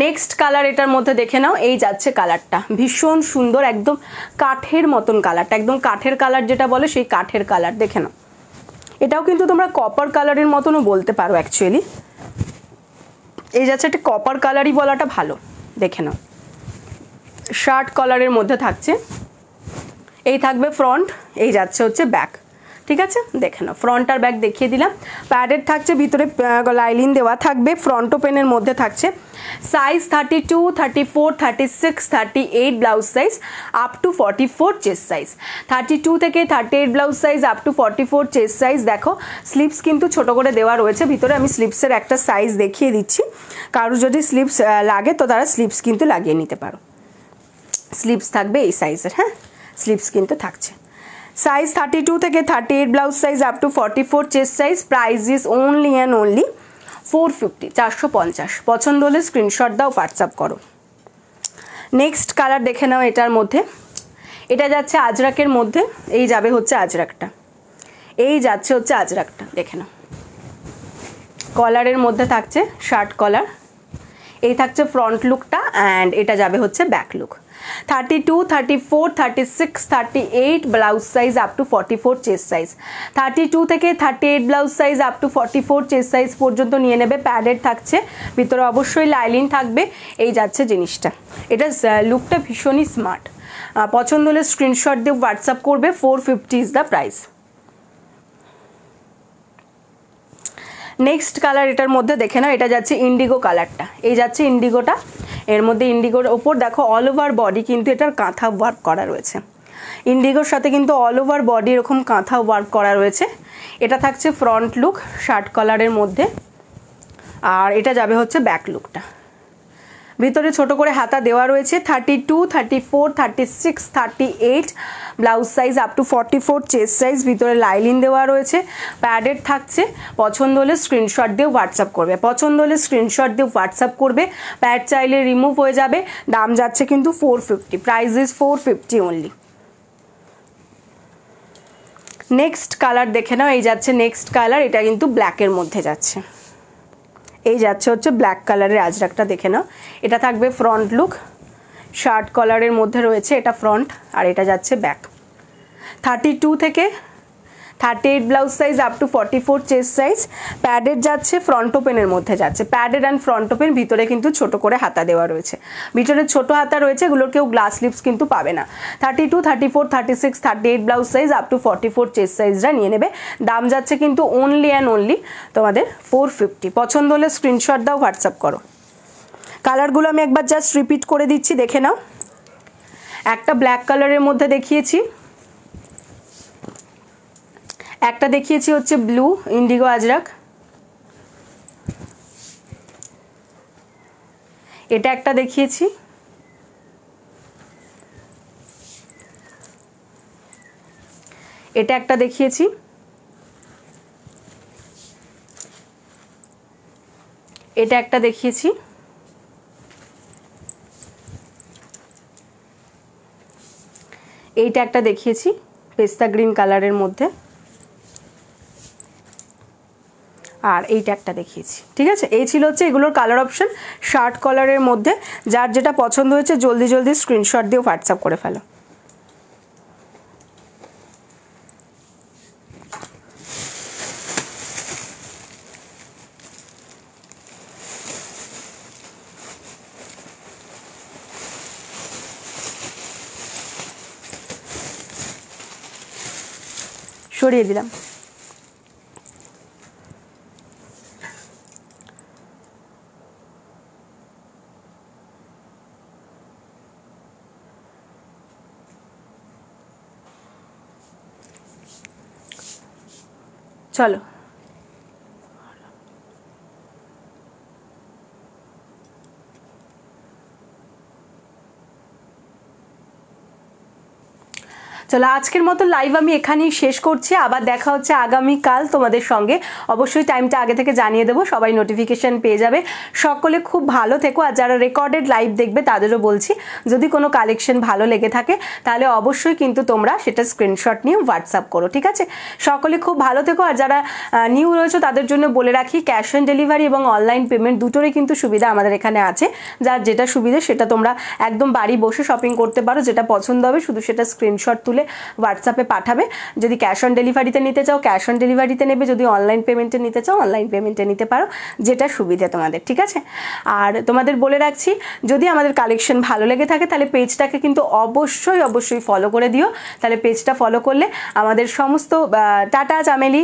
নেক্সট কালার এটার মধ্যে দেখে নাও, এই যাচ্ছে কালারটা, ভীষণ সুন্দর, একদম কাঠের মতন কালারটা, একদম কাঠের কালার যেটা বলে সেই কাঠের কালার, দেখে নাও। এটাও কিন্তু তোমরা কপার কালারের মতনও বলতে পারো অ্যাকচুয়ালি, এই যাচ্ছে একটা কপার কালারই বলাটা ভালো, দেখে নাও। শার্ট কলারের মধ্যে থাকছে, এই থাকবে ফ্রন্ট, এই যাচ্ছে হচ্ছে ব্যাক, ঠিক আছে। দেখে নাও, ফ্রন্ট আর ব্যাক দেখিয়ে দিলাম। প্যাডেড থাকছে, ভিতরে লাইলিন দেওয়া থাকবে, ফ্রন্ট ওপেনের মধ্যে থাকছে। Size 32, 34, 36, 38 blouse size up to 44 chest size. 32 থেকে 38 blouse size up to 44 chest size. দেখো স্লিপস কিন্তু ছোট করে দেওয়া রয়েছে ভিতরে, আমি স্লিপসের একটা সাইজ দেখিয়ে দিচ্ছি, কারো যদি স্লিপস লাগে তো তারা স্লিপস কিন্তু লাগিয়ে নিতে পারো। স্লিপস থাকবে এই সাইজের, হ্যাঁ স্লিপস কিন্তু থাকছে। সাইজ 32 থেকে 38 blouse size up to 44 chest size. Price is only and only 450, 450। পছন্দ হলে স্ক্রিনশট দাও, হোয়াটসঅ্যাপ করো। নেক্সট কালার দেখে নাও এটার মধ্যে, এটা যাচ্ছে আজরাকের মধ্যে, এই যাবে হচ্ছে আজরাকটা, এই যাচ্ছে হচ্ছে আজরাকটা, দেখে নাও। কলারের মধ্যে থাকছে শার্ট কলার, এই থাকছে ফ্রন্ট লুকটা অ্যান্ড এটা যাবে হচ্ছে back look. 32, 34, 36, 38 blouse size up to 44 chest size. 32 থেকে 38 blouse size up to 44 chest size পর্যন্ত নিয়ে নেবে। প্যাডেড থাকছে, ভিতরে অবশ্যই লাইলিন থাকবে, এই যাচ্ছে জিনিসটা। এটা লুকটা ভীষণই স্মার্ট। পছন্দ হলে স্ক্রিনশট দিয়ে হোয়াটসঅ্যাপ করবে। 450 is the price. Next colour এটার মধ্যে দেখে নাও, এটা যাচ্ছে ইন্ডিগো কালারটা, এই যাচ্ছে ইন্ডিগোটা। এর মধ্যে ইন্ডিগোর ওপর দেখো অল ওভার বডি কিন্তু এটার কাঁথা ওয়ার্ক করা রয়েছে, ইন্ডিগোর সাথে কিন্তু অল ওভার বডি এরকম কাঁথা ওয়ার্ক করা রয়েছে। এটা থাকছে ফ্রন্ট লুক শার্ট কলারের মধ্যে, আর এটা যাবে হচ্ছে ব্যাক লুকটা। ভিতরে ছোট করে হাতা দেওয়া রয়েছে। 32, 34, 36, 38 blouse size up to 44 chest size, ভিতরে লাইলিন দেওয়া রয়েছে, প্যাডেড থাকছে। পছন্দ হলে স্ক্রিনশট দিয়ে হোয়াটসঅ্যাপ করবে, পছন্দ হলে স্ক্রিনশট দিয়ে হোয়াটসঅ্যাপ করবে। প্যাড চাইলে রিমুভ হয়ে যাবে। দাম যাচ্ছে কিন্তু 450, price is 450 only. Next colour দেখে নাও, এই যাচ্ছে নেক্সট কালার, এটা কিন্তু ব্ল্যাকের মধ্যে যাচ্ছে, এই যাচ্ছে হচ্ছে ব্ল্যাক কালারের আজরাকটা, দেখে নাও। এটা থাকবে ফ্রন্ট লুক, শার্ট কলারের মধ্যে রয়েছে, এটা ফ্রন্ট আর এটা যাচ্ছে ব্যাক। 32 থেকে 38 blouse size up to 44 chest size. Padded যাচ্ছে, ফ্রন্ট ওপেনের মধ্যে যাচ্ছে, প্যাডেড অ্যান্ড ফ্রন্ট ওপেন, ভিতরে কিন্তু ছোট করে হাতা দেওয়া রয়েছে, ভিতরে ছোট হাতা রয়েছে, এগুলোর কেউ গ্লাস লিপস কিন্তু পাবে না। 32, 34, 36, 38 blouse size up to 44 chest সাইজটা নিয়ে নেবে। দাম যাচ্ছে কিন্তু অনলি অ্যান্ড অনলি তোমাদের 450। পছন্দ হলে স্ক্রিনশট দাও, হোয়াটসঅ্যাপ করো। কালারগুলো আমি একবার জাস্ট রিপিট করে দিচ্ছি, দেখে নাও। একটা ব্ল্যাক কালারের মধ্যে দেখিয়েছি, একটা দেখিয়েছি হচ্ছে ব্লু ইন্ডিগো আজরাক, এটা একটা দেখিয়েছি, এটা একটা দেখিয়েছি, এটা একটা দেখিয়েছি, এইটা একটা দেখিয়েছি পেস্তা গ্রিন কালারের মধ্যে, আর এইটা একটা দেখিয়েছি, ঠিক আছে। এই ছিল হচ্ছে এগুলোর কালার অপশন শার্ট কলারের মধ্যে। যার যেটা পছন্দ হয়েছে জলদি জলদি স্ক্রিনশট দিয়ে হোয়াটসঅ্যাপ করে ফেলো। সরিয়ে দিলাম। চলো চলো আজকের মতো লাইভ আমি এখানেই শেষ করছি, আবার দেখা হচ্ছে আগামীকাল তোমাদের সঙ্গে। অবশ্যই টাইমটা আগে থেকে জানিয়ে দেবো, সবাই নোটিফিকেশন পেয়ে যাবে। সকলে খুব ভালো থেকো, আর যারা রেকর্ডেড লাইভ দেখবে তাদেরও বলছি যদি কোনো কালেকশন ভালো লেগে থাকে তাহলে অবশ্যই কিন্তু তোমরা সেটা স্ক্রিনশট নিয়ে হোয়াটসঅ্যাপ করো, ঠিক আছে? সকলে খুব ভালো থেকো। আর যারা নিউ রয়েছে তাদের জন্য বলে রাখি, ক্যাশ অন ডেলিভারি এবং অনলাইন পেমেন্ট দুটোরই কিন্তু সুবিধা আমাদের এখানে আছে। যার যেটা সুবিধা সেটা তোমরা একদম বাড়ি বসে শপিং করতে পারো, যেটা পছন্দ হবে শুধু সেটা স্ক্রিনশট তুলে হোয়াটসঅ্যাপে পাঠাবে। যদি ক্যাশ অন ডেলিভারিতে নিতে চাও ক্যাশ অন ডেলিভারিতে নেবে, যদি অনলাইন পেমেন্টে নিতে চাও অনলাইন পেমেন্টে নিতে পারো, যেটা সুবিধা তোমাদের, ঠিক আছে? আর তোমাদের বলে রাখছি, যদি আমাদের কালেকশন ভালো লেগে থাকে তাহলে পেজটাকে কিন্তু অবশ্যই ফলো করে দিও। তাহলে পেজটা ফলো করলে আমাদের সমস্ত টাটা চামেলি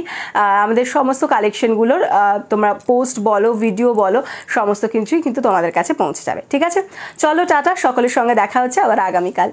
আমাদের সমস্ত কালেকশনগুলোর তোমরা পোস্ট বলো, ভিডিও বলো, সমস্ত কিছুই কিন্তু তোমাদের কাছে পৌঁছে যাবে, ঠিক আছে? চলো টাটা, সকলের সঙ্গে দেখা হচ্ছে আবার আগামীকাল।